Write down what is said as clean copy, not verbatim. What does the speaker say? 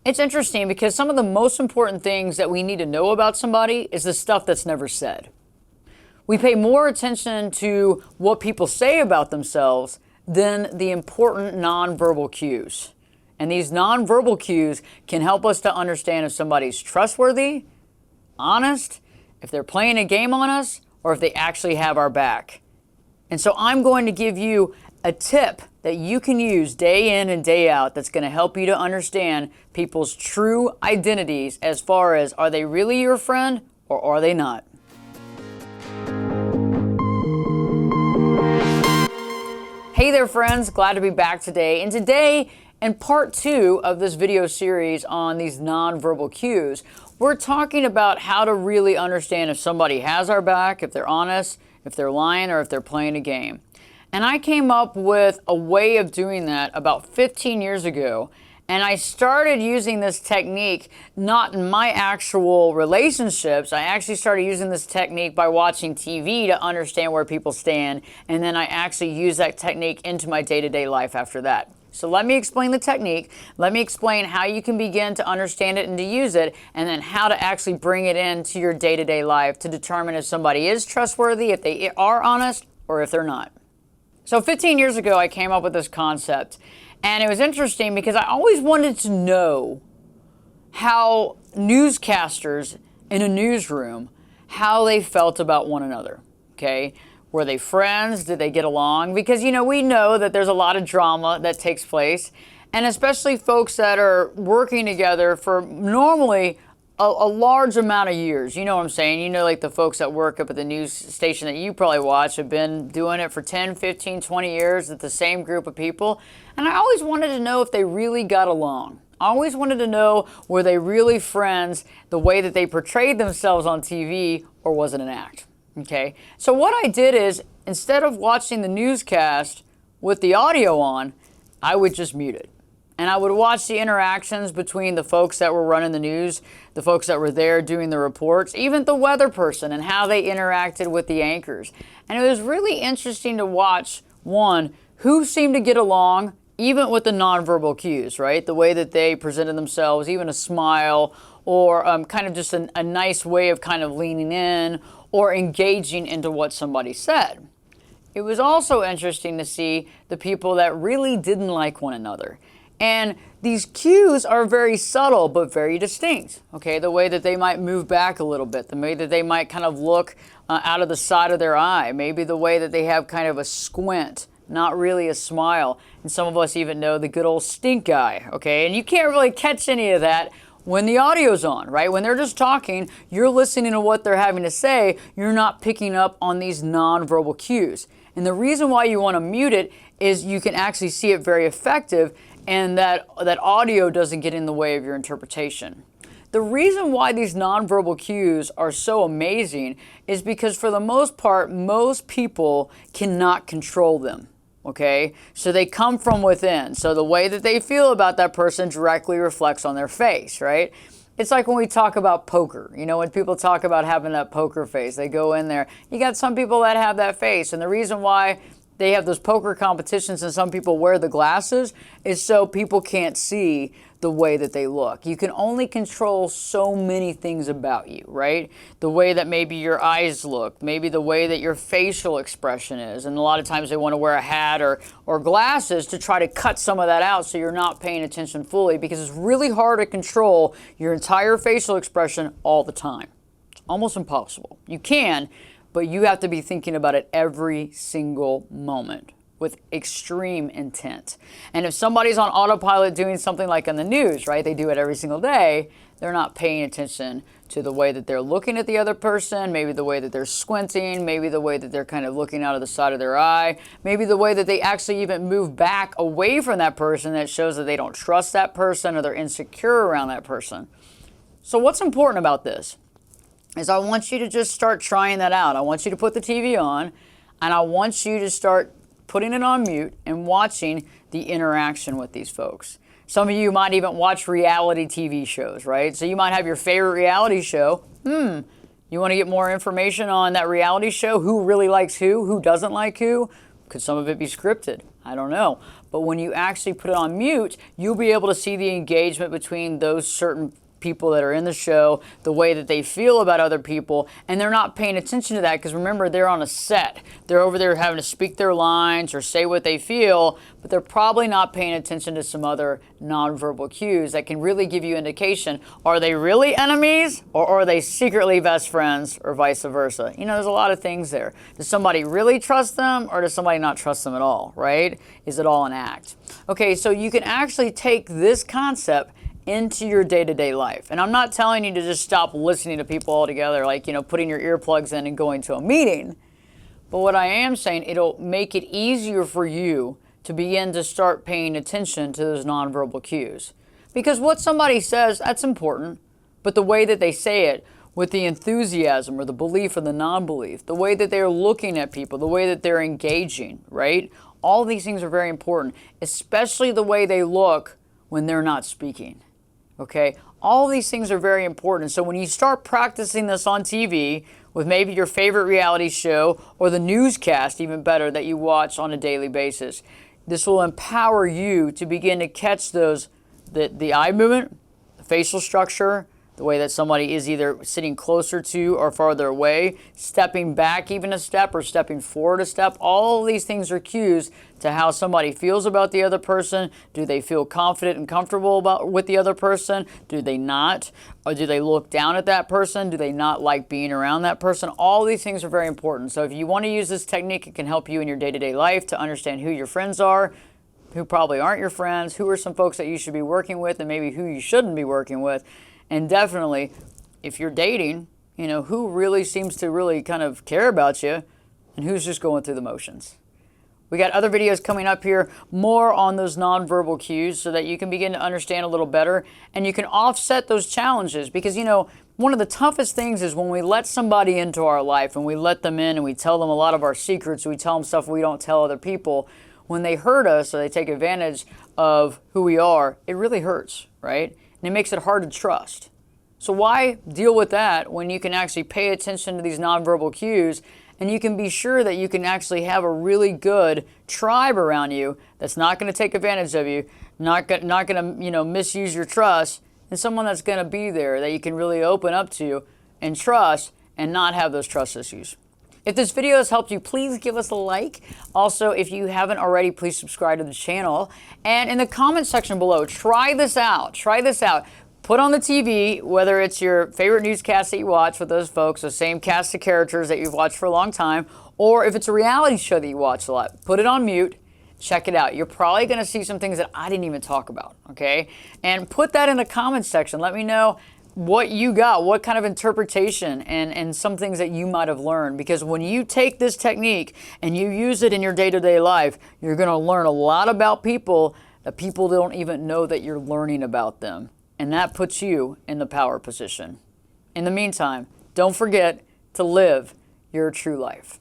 It's interesting because some of the most important things that we need to know about somebody is the stuff that's never said. We pay more attention to what people say about themselves than the important nonverbal cues. And these nonverbal cues can help us to understand if somebody's trustworthy, honest, if they're playing a game on us, or if they actually have our back. And so I'm going to give you a tip that you can use day in and day out that's going to help you to understand people's true identities as far as, are they really your friend or are they not? Hey there friends, glad to be back today. And today, in part 2 of this video series on these nonverbal cues, we're talking about how to really understand if somebody has our back, if they're honest, if they're lying, or if they're playing a game. And I came up with a way of doing that about 15 years ago. And I started using this technique not in my actual relationships. I actually started using this technique by watching TV to understand where people stand. And then I actually use that technique into my day-to-day life after that. So let me explain the technique. Let me explain how you can begin to understand it and to use it, and then how to actually bring it into your day-to-day life to determine if somebody is trustworthy, if they are honest, or if they're not. So 15 years ago, I came up with this concept. And it was interesting because I always wanted to know how newscasters in a newsroom, how they felt about one another, okay? Were they friends? Did they get along? Because, you know, we know that there's a lot of drama that takes place, and especially folks that are working together for normally a large amount of years. You know what I'm saying? You know, like the folks that work up at the news station that you probably watch have been doing it for 10, 15, 20 years with the same group of people. And I always wanted to know if they really got along. I always wanted to know, were they really friends the way that they portrayed themselves on TV, or was it an act? Okay. So what I did is, instead of watching the newscast with the audio on, I would just mute it. And I would watch the interactions between the folks that were running the news, the folks that were there doing the reports, even the weather person, and how they interacted with the anchors. And it was really interesting to watch, one, who seemed to get along, even with the nonverbal cues, right? The way that they presented themselves, even a smile, or kind of just a nice way of kind of leaning in or engaging into what somebody said. It was also interesting to see the people that really didn't like one another. And these cues are very subtle, but very distinct, okay? The way that they might move back a little bit, the way that they might kind of look out of the side of their eye, maybe the way that they have kind of a squint, not really a smile. And some of us even know the good old stink eye, okay? And you can't really catch any of that when the audio's on, right? When they're just talking, you're listening to what they're having to say, you're not picking up on these nonverbal cues. And the reason why you want to mute it is you can actually see it very effective, and that audio doesn't get in the way of your interpretation. The reason why these nonverbal cues are so amazing is because, for the most part, most people cannot control them, okay? So they come from within. So the way that they feel about that person directly reflects on their face, right? It's like when we talk about poker. You know, when people talk about having that poker face, they go in there. You got some people that have that face, and the reason why they have those poker competitions and some people wear the glasses is so people can't see the way that they look. You can only control so many things about you, right? The way that maybe your eyes look, maybe the way that your facial expression is. And a lot of times they want to wear a hat or glasses to try to cut some of that out so you're not paying attention fully, because it's really hard to control your entire facial expression all the time. It's almost impossible. You can, but you have to be thinking about it every single moment with extreme intent. And if somebody's on autopilot doing something like on the news, right, they do it every single day, they're not paying attention to the way that they're looking at the other person, maybe the way that they're squinting, maybe the way that they're kind of looking out of the side of their eye, maybe the way that they actually even move back away from that person that shows that they don't trust that person or they're insecure around that person. So what's important about this is I want you to just start trying that out. I want you to put the TV on, and I want you to start putting it on mute and watching the interaction with these folks. Some of you might even watch reality TV shows, right? So you might have your favorite reality show. You want to get more information on that reality show? Who really likes who doesn't like who? Could some of it be scripted? I don't know. but when you actually put it on mute, you'll be able to see the engagement between those certain people that are in the show, the way that they feel about other people, and they're not paying attention to that because remember, they're on a set. They're over there having to speak their lines or say what they feel, but they're probably not paying attention to some other nonverbal cues that can really give you indication. Are they really enemies or are they secretly best friends or vice versa? You know, there's a lot of things there. Does somebody really trust them or does somebody not trust them at all, right? Is it all an act? Okay, so you can actually take this concept into your day-to-day life. And I'm not telling you to just stop listening to people altogether, like, you know, putting your earplugs in and going to a meeting. But what I am saying, it'll make it easier for you to begin to start paying attention to those nonverbal cues. Because what somebody says, that's important, but the way that they say it, with the enthusiasm or the belief or the non-belief, the way that they're looking at people, the way that they're engaging, right? All these things are very important, especially the way they look when they're not speaking. Okay, all these things are very important. So when you start practicing this on TV with maybe your favorite reality show or the newscast, even better, that you watch on a daily basis, this will empower you to begin to catch those, the eye movement, the facial structure, the way that somebody is either sitting closer to or farther away, stepping back even a step or stepping forward a step. All of these things are cues to how somebody feels about the other person. Do they feel confident and comfortable with the other person? Do they not? Or do they look down at that person? Do they not like being around that person? All these things are very important. So if you want to use this technique, it can help you in your day-to-day life to understand who your friends are, who probably aren't your friends, who are some folks that you should be working with, and maybe who you shouldn't be working with. And definitely, if you're dating, you know, who really seems to really kind of care about you and who's just going through the motions. We got other videos coming up here, more on those nonverbal cues so that you can begin to understand a little better and you can offset those challenges because, you know, one of the toughest things is when we let somebody into our life and we let them in and we tell them a lot of our secrets, we tell them stuff we don't tell other people. When they hurt us or they take advantage of who we are, it really hurts, right? And it makes it hard to trust. So why deal with that when you can actually pay attention to these nonverbal cues and you can be sure that you can actually have a really good tribe around you that's not going to take advantage of you, not going to, you know, misuse your trust, and someone that's going to be there that you can really open up to and trust and not have those trust issues. If this video has helped you, please give us a like. Also, if you haven't already, please subscribe to the channel. And in the comment section below, try this out. Try this out. Put on the TV, whether it's your favorite newscast that you watch with those folks, the same cast of characters that you've watched for a long time, or if it's a reality show that you watch a lot, put it on mute. Check it out. You're probably going to see some things that I didn't even talk about, okay? And put that in the comments section. Let me know what you got, what kind of interpretation and some things that you might have learned. Because when you take this technique and you use it in your day-to-day life, you're going to learn a lot about people that people don't even know that you're learning about them. And that puts you in the power position. In the meantime, don't forget to live your true life.